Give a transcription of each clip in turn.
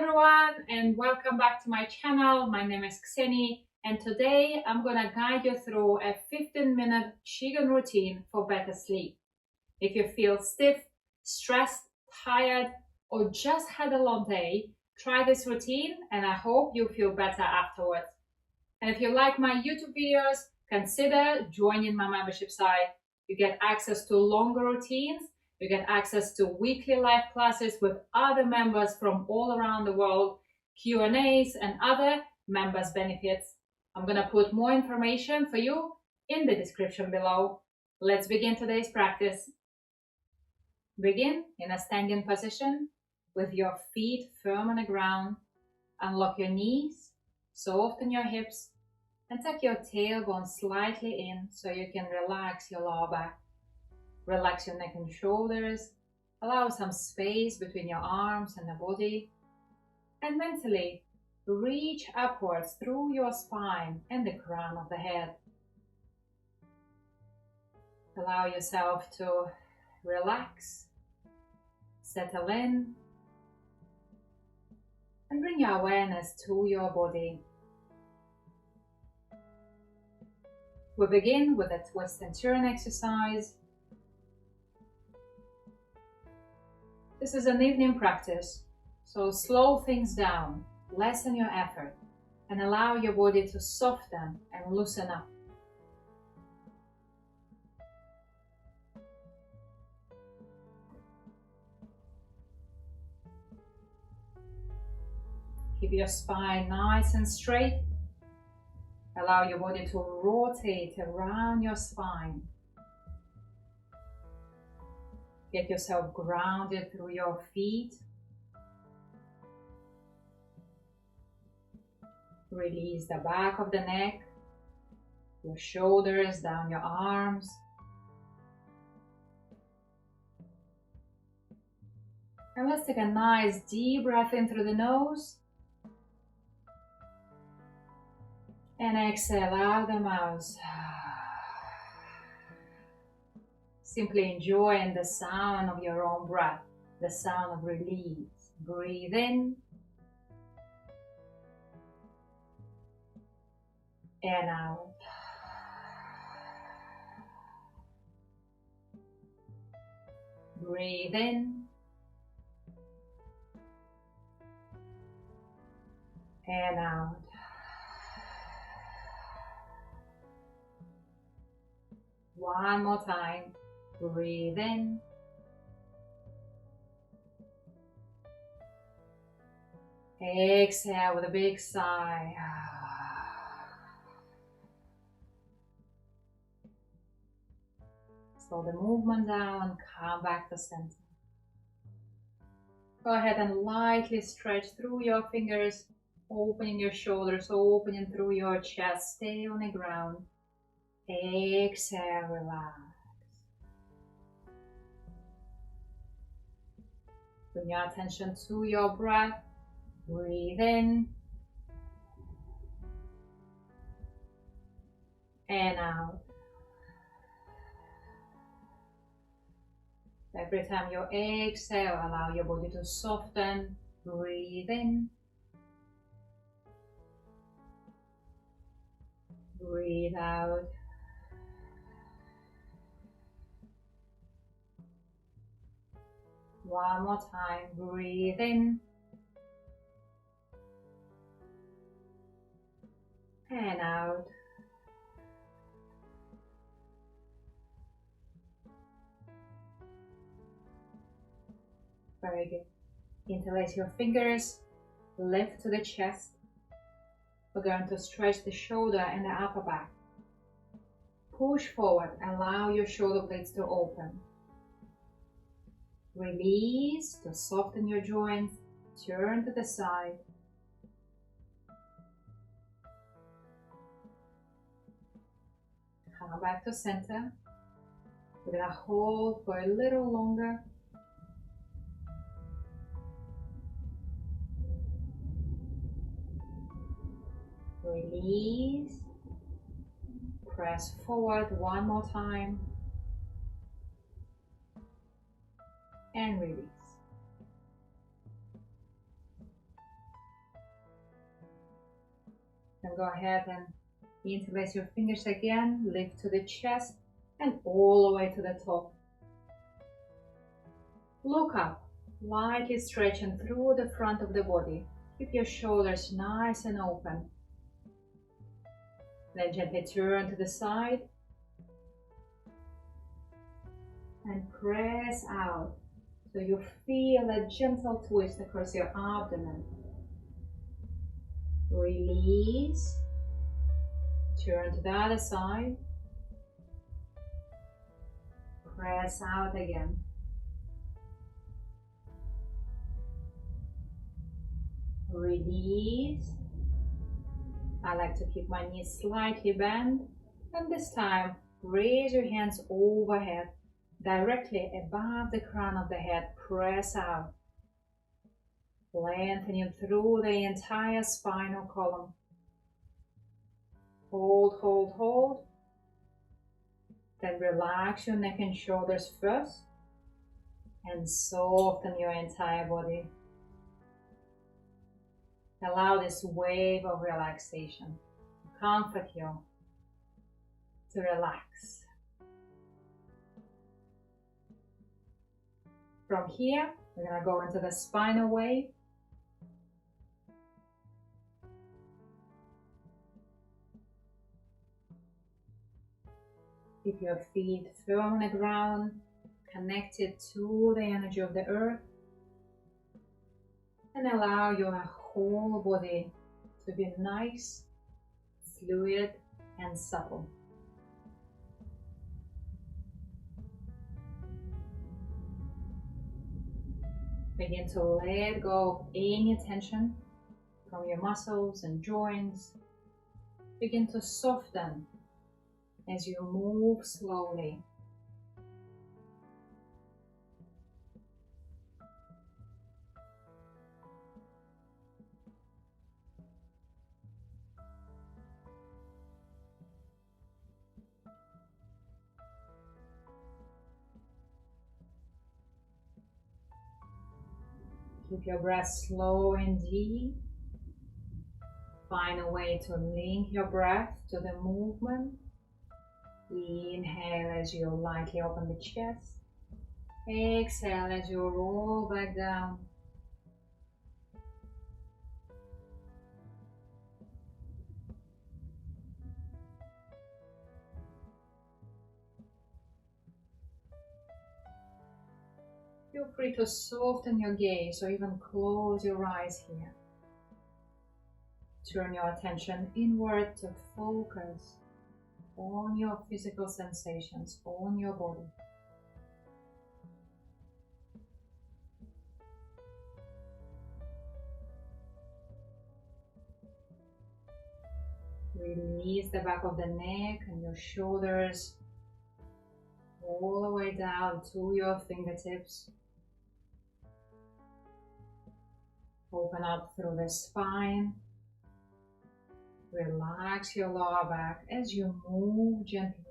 everyone, and welcome back to my channel. My name is Kseny, and today I'm gonna guide you through a 15-minute Qigong routine for better sleep. If you feel stiff, stressed, tired, or just had a long day, try this routine and I hope you feel better afterwards. And if you like my YouTube videos, consider joining my membership site. You get access to longer routines. You get access to weekly live classes with other members from all around the world, Q&As, and other members' benefits. I'm going to put more information for you in the description below. Let's begin today's practice. Begin in a standing position with your feet firm on the ground. Unlock your knees, soften your hips, and tuck your tailbone slightly in so you can relax your lower back. Relax your neck and shoulders, allow some space between your arms and the body, and mentally reach upwards through your spine and the crown of the head. Allow yourself to relax, settle in, and bring your awareness to your body. We begin with a twist and turn exercise. This is an evening practice, so slow things down, lessen your effort, and allow your body to soften and loosen up. Keep your spine nice and straight. Allow your body to rotate around your spine. Get yourself grounded through your feet. Release the back of the neck, your shoulders, down your arms. And let's take a nice deep breath in through the nose. And exhale out the mouth. Simply enjoying the sound of your own breath, the sound of release. Breathe in and out. Breathe in and out. One more time. Breathe in exhale with a big sigh. Slow the movement down, come back to center. Go ahead and lightly stretch through your fingers, opening your shoulders, opening through your chest. Stay on the ground. Exhale, relax. Bring your attention to your breath. Breathe in and out. Every time you exhale, allow your body to soften. Breathe in. Breathe out. One more time, breathe in and out. Very good. Interlace your fingers, lift to the chest. We're going to stretch the shoulder and the upper back. Push forward, allow your shoulder blades to open. Release to soften your joints, turn to the side. Come back to center. We're going to hold for a little longer. Release. Press forward one more time. And release. And go ahead and interlace your fingers again, lift to the chest and all the way to the top. Look up, like you're stretching through the front of the body. Keep your shoulders nice and open. Then gently turn to the side and press out. So you feel a gentle twist across your abdomen. Release. Turn to the other side. Press out again. Release. I like to keep my knees slightly bent. And this time, raise your hands overhead, directly above the crown of the head. Press out. Lengthening through the entire spinal column. Hold, hold, hold. Then relax your neck and shoulders first. And soften your entire body. Allow this wave of relaxation to comfort you, to relax. From here, we're going to go into the spinal wave. Keep your feet firm on the ground, connected to the energy of the earth, and allow your whole body to be nice, fluid, and supple. Begin to let go of any tension from your muscles and joints. Begin to soften as you move slowly. Keep your breath slow and deep. Find a way to link your breath to the movement. Inhale as you lightly open the chest. Exhale as you roll back down. Feel free to soften your gaze or even close your eyes here. Turn your attention inward to focus on your physical sensations, on your body. Release the back of the neck and your shoulders all the way down to your fingertips. Open up through the spine. Relax your lower back as you move gently.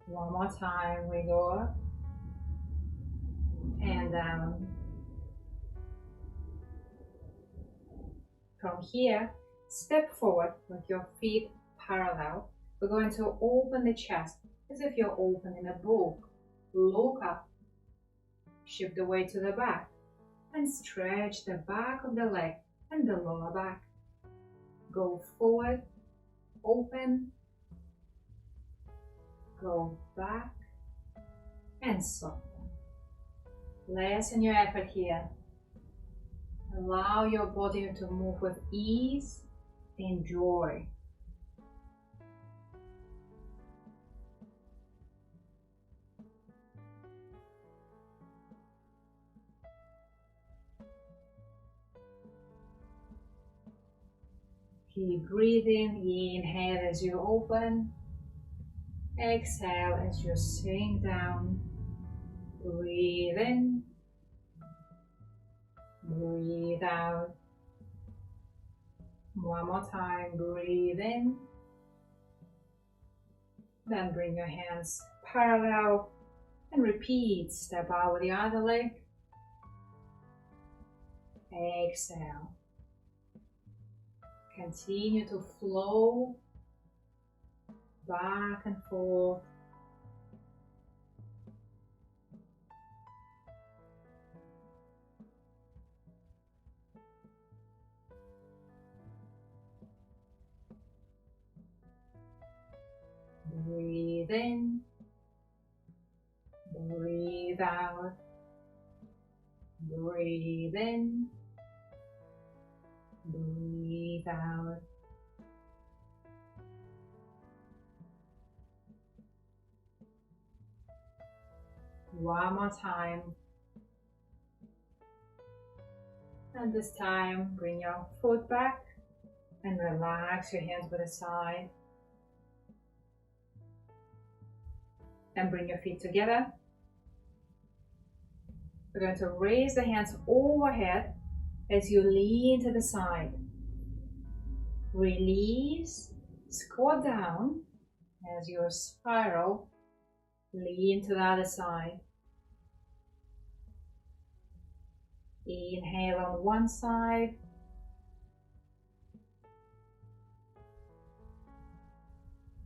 One more time, we go up and down. From here, step forward with your feet parallel. We're going to open the chest as if you're opening a book. Look up, shift the weight to the back, and stretch the back of the leg and the lower back. Go forward, open, go back, and soften. Lessen your effort here. Allow your body to move with ease and joy. Keep breathing. Inhale as you open. Exhale as you sink down. Breathe in. Breathe out. One more time. Breathe in. Then bring your hands parallel. And repeat, step out with the other leg. Exhale. Continue to flow back and forth. Breathe in, breathe out, breathe in, breathe out. One more time. And this time, bring your foot back and relax your hands by the side. And bring your feet together. We're going to raise the hands overhead as you lean to the side. Release, squat down as you spiral, lean to the other side. Inhale on one side.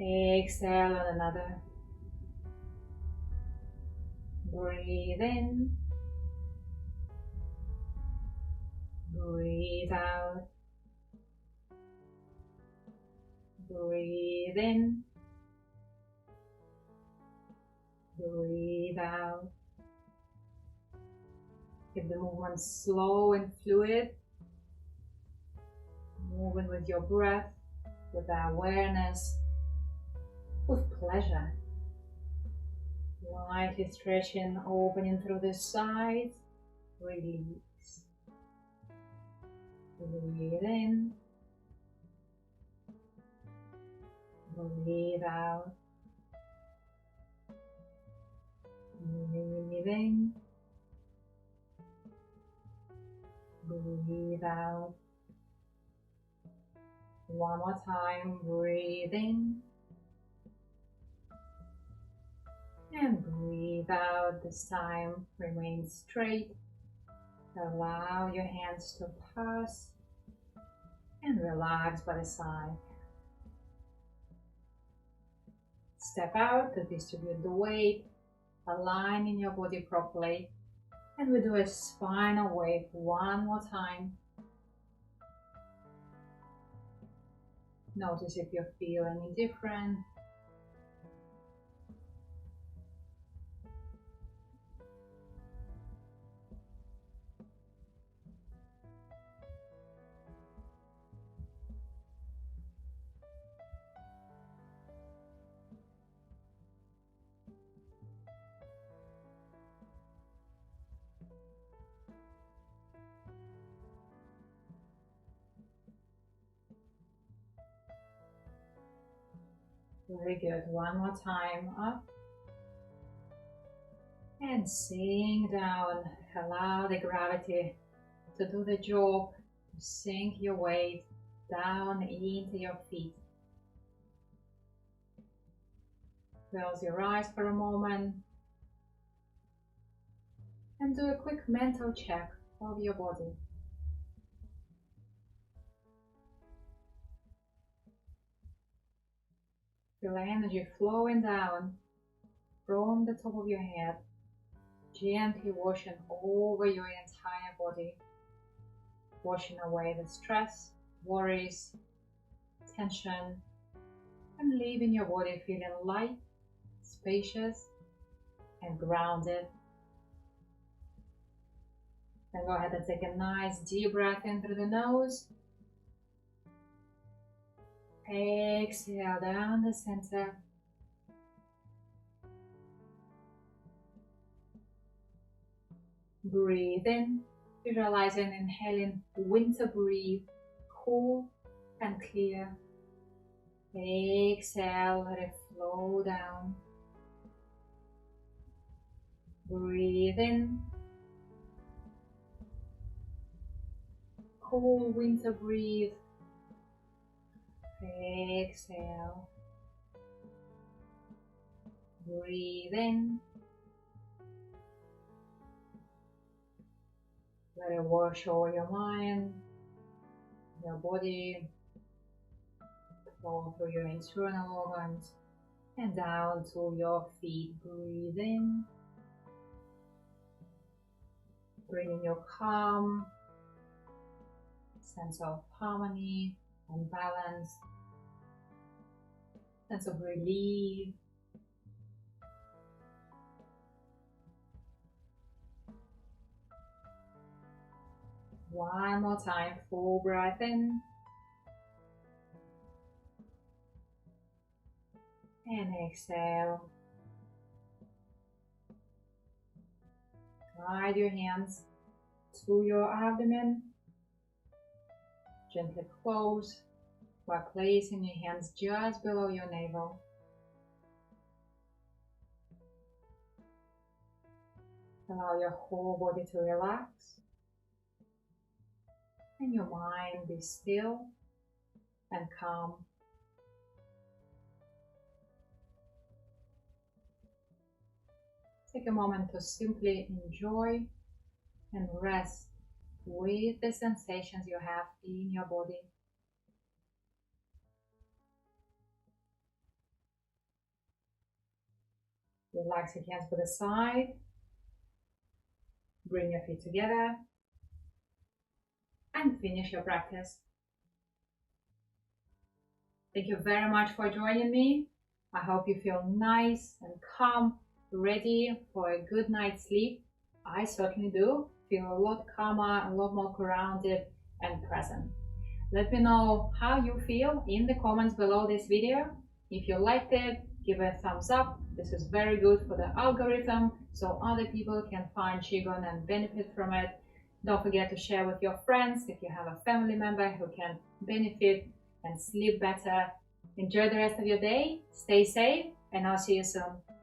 Exhale on another. Breathe in, breathe out, breathe in, breathe out. Keep the movement slow and fluid, moving with your breath, with awareness, with pleasure. Lightly stretching, opening through the sides, release. Breathe in, breathe out. Breathe in, breathe out. One more time, breathe in. And breathe out. This time, remain straight. Allow your hands to pass and relax by the side. Step out to distribute the weight, aligning your body properly. And we do a spinal wave one more time. Notice if you feel any different. Very good. One more time. Up. And sink down. Allow the gravity to do the job. Sink your weight down into your feet. Close your eyes for a moment. And do a quick mental check of your body. Feel energy flowing down from the top of your head, gently washing over your entire body, washing away the stress, worries, tension, and leaving your body feeling light, spacious, and grounded. Then go ahead and take a nice deep breath in through the nose. Exhale down the center. Breathe in, visualizing inhaling winter breeze, cool and clear. Exhale, let it flow down. Breathe in, cool winter breeze. Exhale. Breathe in. Let it wash over your mind, your body, flow through your internal organs and down to your feet. Breathe in. Bring in your calm, sense of harmony and balance, sense of relief. One more time, full breath in. And exhale. Guide your hands to your abdomen. Gently close while placing your hands just below your navel. Allow your whole body to relax and your mind be still and calm. Take a moment to simply enjoy and rest with the sensations you have in your body. Relax your hands to the side. Bring your feet together and finish your practice. Thank you very much for joining me. I hope you feel nice and calm, ready for a good night's sleep. I certainly do. Feel a lot calmer, a lot more grounded and present. Let me know how you feel in the comments below this video. If you liked it, give a thumbs up. This is very good for the algorithm, so other people can find Qigong and benefit from it. Don't forget to share with your friends if you have a family member who can benefit and sleep better. Enjoy the rest of your day, stay safe, and I'll see you soon.